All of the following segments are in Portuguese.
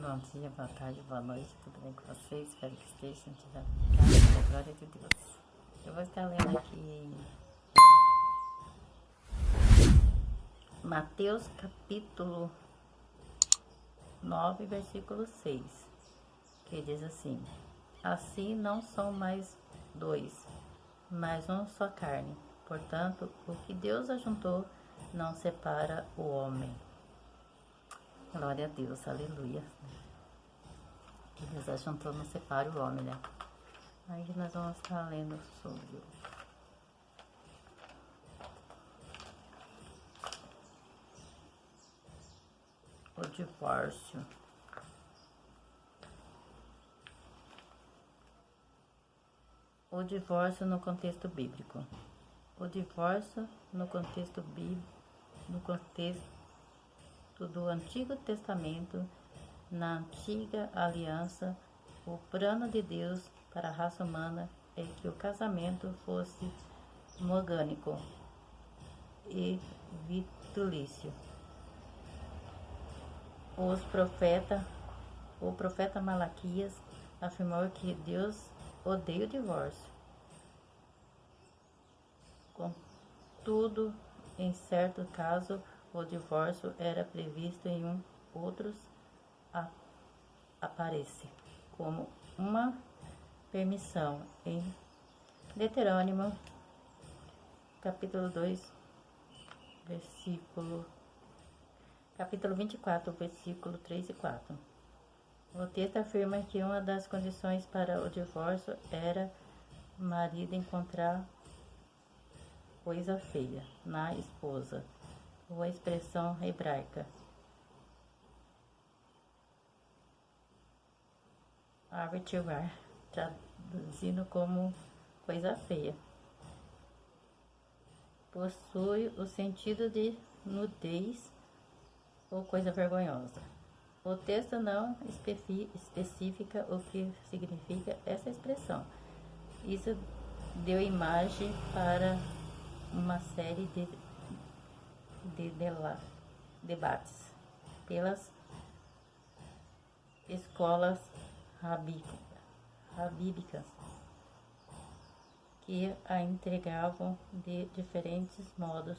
Bom dia, boa tarde, boa noite, tudo bem com vocês? Espero que estejam em casa, glória de Deus. Eu vou estar lendo aqui em Mateus capítulo 9, versículo 6, que diz assim: Assim não são mais dois, mas um só carne. Portanto, o que Deus ajuntou não separa o homem. Glória a Deus, aleluia. Que Deus ajuntou não separa o homem, né? Aí nós vamos estar lendo sobre o divórcio. O divórcio no contexto bíblico. O divórcio no contexto bíblico, no contexto do Antigo Testamento, na Antiga Aliança, o plano de Deus para a raça humana é que o casamento fosse monogâmico e vitalício. O profeta Malaquias afirmou que Deus odeia o divórcio. Contudo, em certo caso, o divórcio era previsto em outros aparece como uma permissão em Deuteronômio capítulo 24, versículo 3 e 4. O texto afirma que uma das condições para o divórcio era o marido encontrar coisa feia na esposa, ou a expressão hebraica Arvetivar, traduzindo como coisa feia, possui o sentido de nudez ou coisa vergonhosa. O texto não especifica o que significa essa expressão. Isso deu imagem para uma série de debates pelas escolas rabínicas que a entregavam de diferentes modos.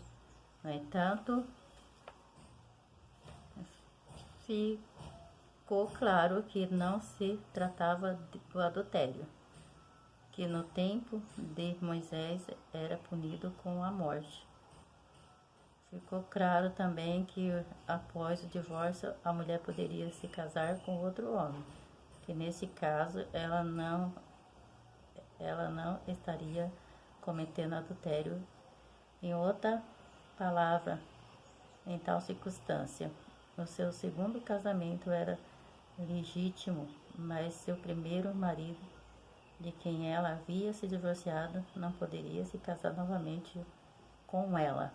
No entanto, ficou claro que não se tratava do adultério, que no tempo de Moisés era punido com a morte. Ficou claro também que após o divórcio a mulher poderia se casar com outro homem, que nesse caso ela não estaria cometendo adultério. Em outra palavra, em tal circunstância, o seu segundo casamento era legítimo, mas seu primeiro marido, de quem ela havia se divorciado, não poderia se casar novamente com ela.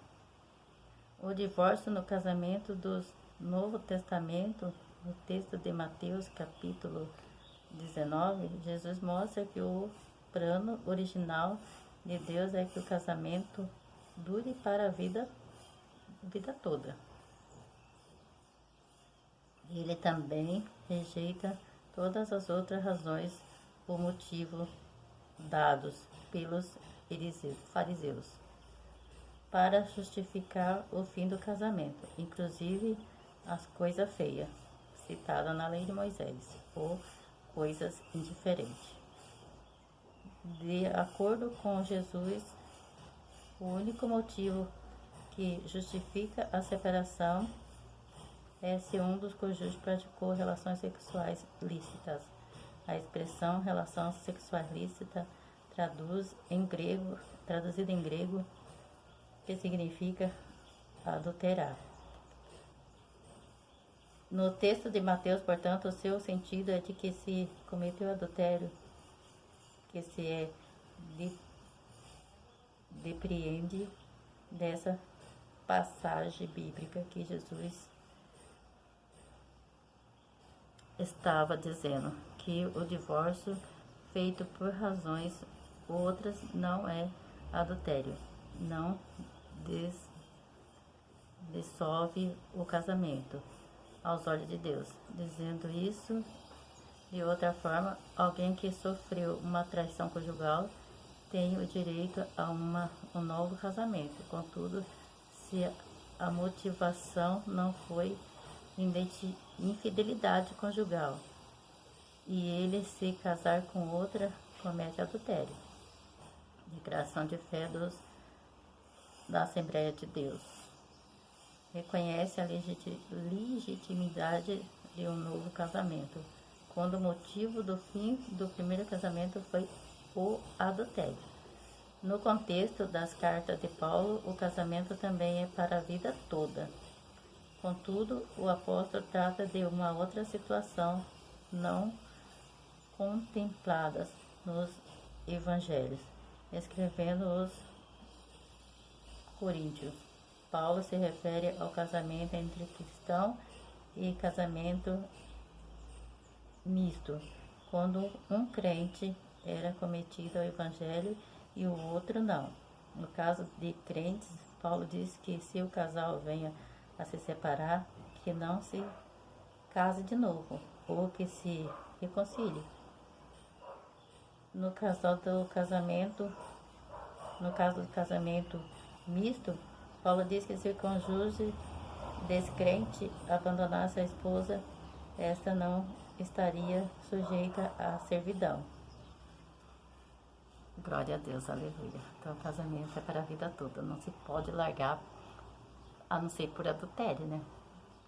O divórcio no casamento do Novo Testamento, no texto de Mateus capítulo 19, Jesus mostra que o plano original de Deus é que o casamento dure para a vida toda. Ele também rejeita todas as outras razões ou motivos dados pelos fariseus para justificar o fim do casamento, inclusive as coisas feias citadas na lei de Moisés, ou coisas indiferentes. De acordo com Jesus, o único motivo que justifica a separação é se um dos cônjuges praticou relações sexuais lícitas. A expressão relação sexual lícita traduzida em grego, que significa adulterar. No texto de Mateus, portanto, o seu sentido é de que se cometeu adultério, que se depreende dessa passagem bíblica que Jesus estava dizendo que o divórcio feito por razões outras não é adultério, não dissolve o casamento, aos olhos de Deus. Dizendo isso de outra forma, alguém que sofreu uma traição conjugal tem o direito a um novo casamento. Contudo, se a motivação não foi infidelidade conjugal e ele se casar com outra, comete adultério. Declaração de fé da Assembleia de Deus. Reconhece a legitimidade de um novo casamento, quando o motivo do fim do primeiro casamento foi o adultério. No contexto das cartas de Paulo, o casamento também é para a vida toda. Contudo, o apóstolo trata de uma outra situação não contemplada nos evangelhos, escrevendo os Coríntios. Paulo se refere ao casamento entre cristão e casamento misto, quando um crente era cometido ao evangelho e o outro não. No caso de crentes, Paulo diz que se o casal venha a se separar, que não se case de novo, ou que se reconcilie. No caso do casamento misto, Paulo diz que se o cônjuge descrente abandonasse a esposa, esta não estaria sujeita à servidão. Glória a Deus, aleluia. Então o casamento é para a vida toda, não se pode largar, a não ser por adultério, né?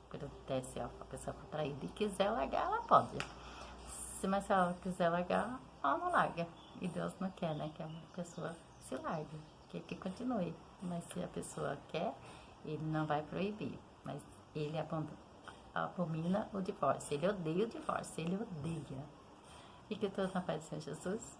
Por adultério, se a pessoa for traída e quiser largar, ela pode. Mas se ela quiser largar, ela não larga. E Deus não quer, né? Que a pessoa se largue, que continue. Mas se a pessoa quer, ele não vai proibir. Mas ele abomina o divórcio. Ele odeia o divórcio, ele odeia. Fique todos na paz do Senhor Jesus.